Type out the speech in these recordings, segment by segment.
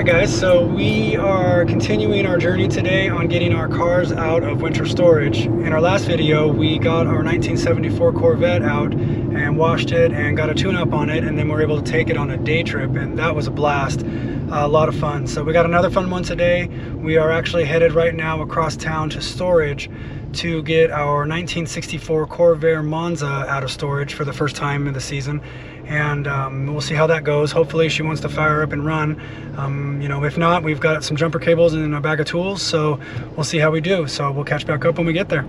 Alright guys, so we are continuing our journey today on getting our cars out of winter storage. In our last video, we got our 1974 Corvette out and washed it and got a tune-up on it, and then we were able to take it on a day trip, and that was a blast. A lot of fun. So we got another fun one today. We are actually headed right now across town to storage to get our 1964 Corvair Monza out of storage for the first time in the season, and we'll see how that goes. Hopefully she wants to fire up and run. You know, if not, we've got some jumper cables and a bag of tools, so we'll see how we do. So we'll catch back up when we get there.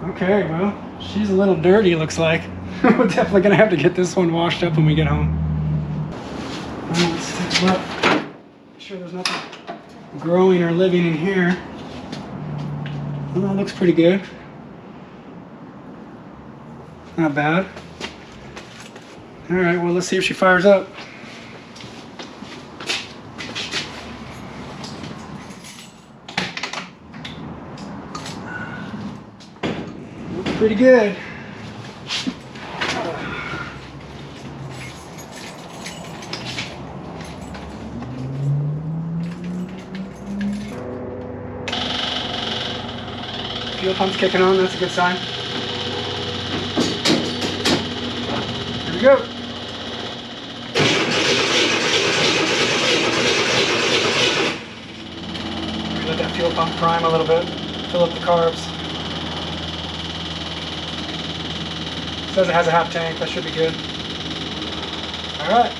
Okay, well, she's a little dirty, looks like. We're definitely gonna have to get this one washed up when we get home. Let's take a look. Make sure there's nothing growing or living in here. Well, that looks pretty good. Not bad. All right, well, let's see if she fires up. Pretty good. Fuel pump's kicking on, that's a good sign. Here we go. Let that fuel pump prime a little bit, fill up the carbs. Says it has a half tank, that should be good. All right.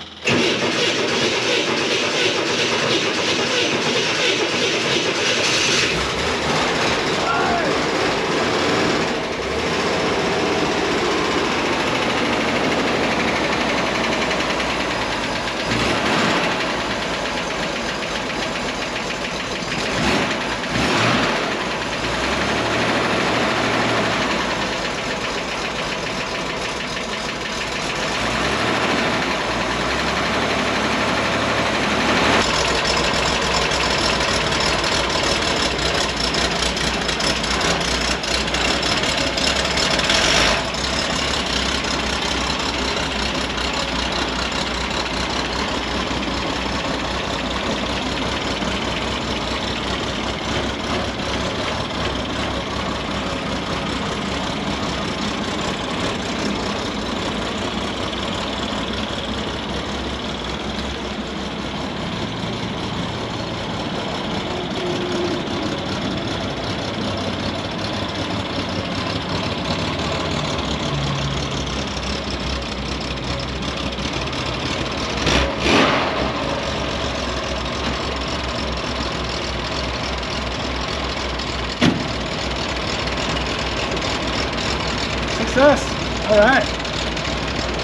Success. All right.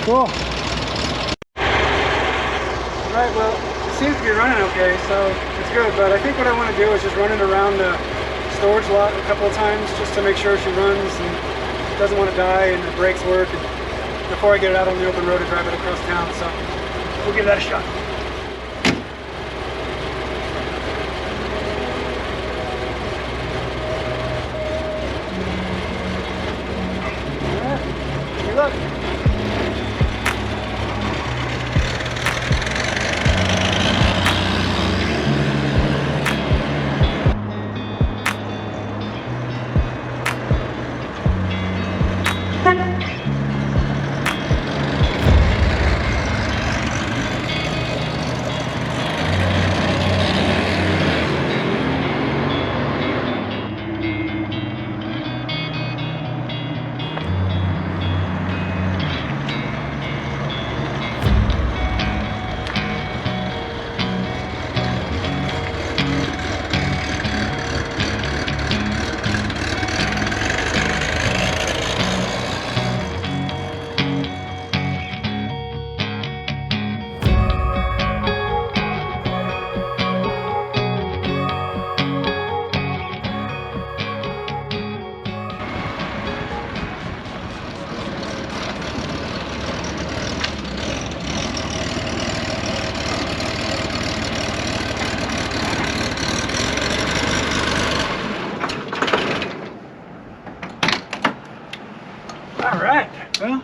Cool. All right, well, it seems to be running okay, so it's good, but I think what I want to do is just run it around the storage lot a couple of times just to make sure she runs and doesn't want to die and the brakes work, and before I get it out on the open road and drive it across town, so we'll give that a shot. Look.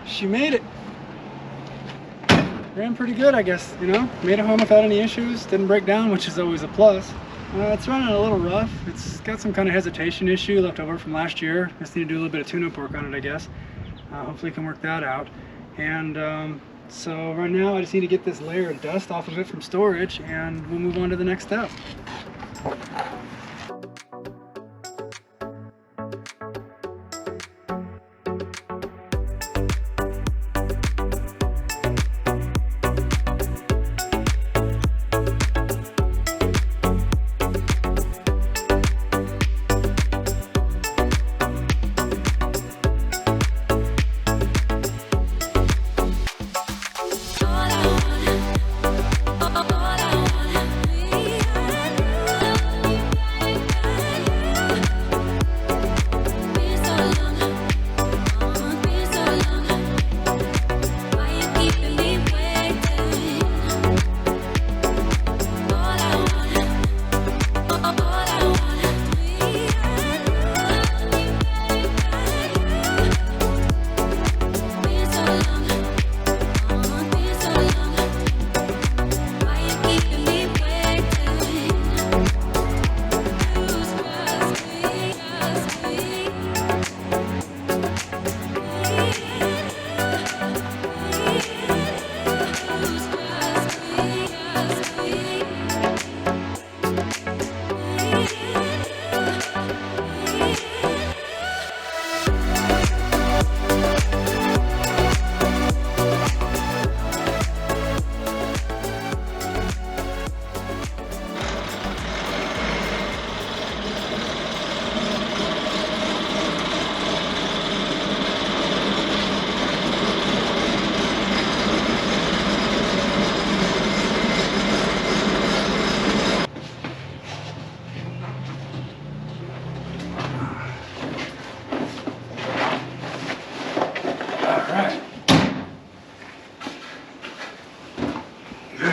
she made it. Ran pretty good, I guess, you know. Made it home without any issues. Didn't break down, which is always a plus. It's running a little rough. It's got some kind of hesitation issue left over from last year. Just need to do a little bit of tune-up work on it, I guess. Hopefully can work that out. And so right now I just need to get this layer of dust off of it from storage, and we'll move on to the next step.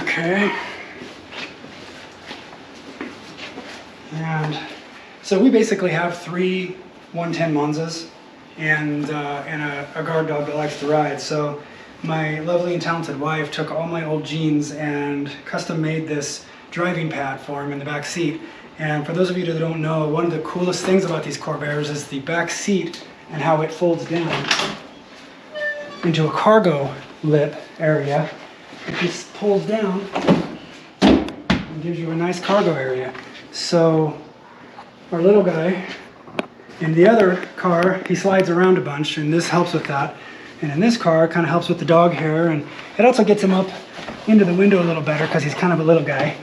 Okay. And so we basically have 3 110 Monzas and a guard dog that likes to ride. So my lovely and talented wife took all my old jeans and custom made this driving pad for him in the back seat. And for those of you that don't know, one of the coolest things about these Corvairs is the back seat and how it folds down into a cargo lip area. It just pulls down and gives you a nice cargo area. So our little guy in the other car, he slides around a bunch, and this helps with that. And in this car, it kind of helps with the dog hair, and it also gets him up into the window a little better because he's kind of a little guy.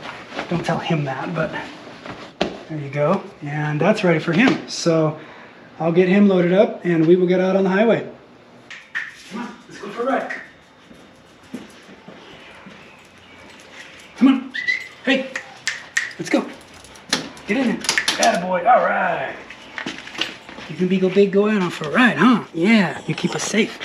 Don't tell him that, but there you go. And that's ready for him. So I'll get him loaded up and we will get out on the highway. Come on, let's go for a ride. Come on. Hey, let's go. Get in there. Attaboy. All right. You can be big, go out on for a ride, huh? Yeah, you keep us safe.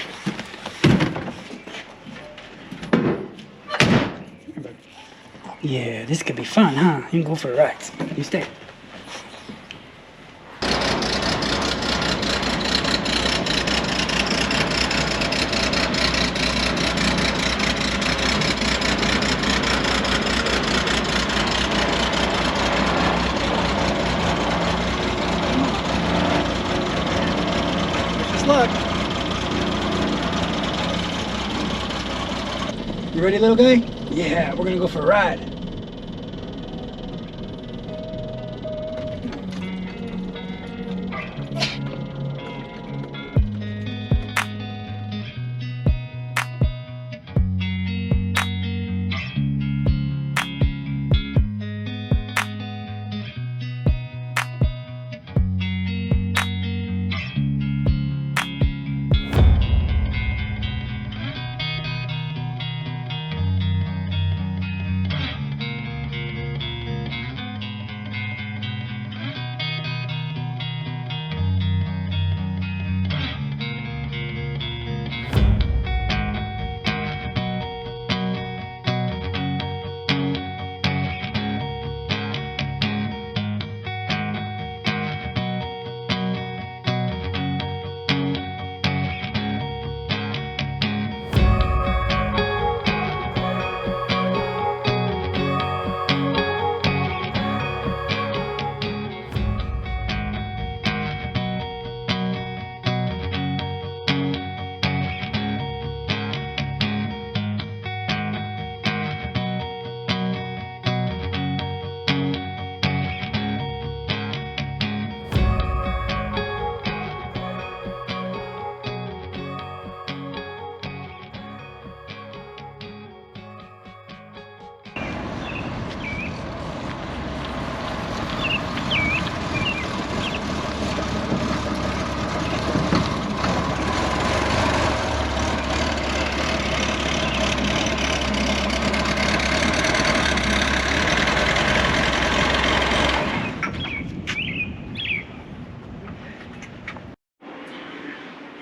Yeah, this could be fun, huh? You can go for a ride. You stay. Luck. You ready, little guy? Yeah, we're gonna go for a ride.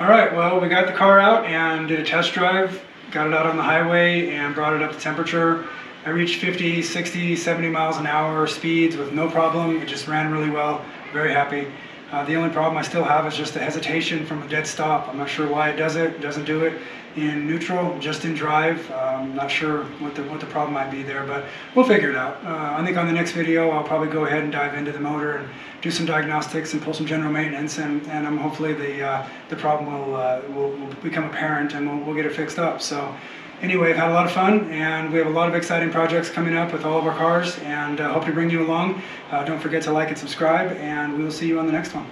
All right, well, we got the car out and did a test drive, got it out on the highway and brought it up to temperature. I reached 50, 60, 70 miles an hour speeds with no problem. It just ran really well, very happy. The only problem I still have is just the hesitation from a dead stop. I'm not sure why it does it. It doesn't do it in neutral, just in drive. I'm not sure what the problem might be there, but we'll figure it out. I think on the next video I'll probably go ahead and dive into the motor and do some diagnostics and pull some general maintenance, and hopefully the problem will become apparent and we'll get it fixed up. So anyway, I've had a lot of fun, and we have a lot of exciting projects coming up with all of our cars, and hope to bring you along. Don't forget to like and subscribe, and we will see you on the next one.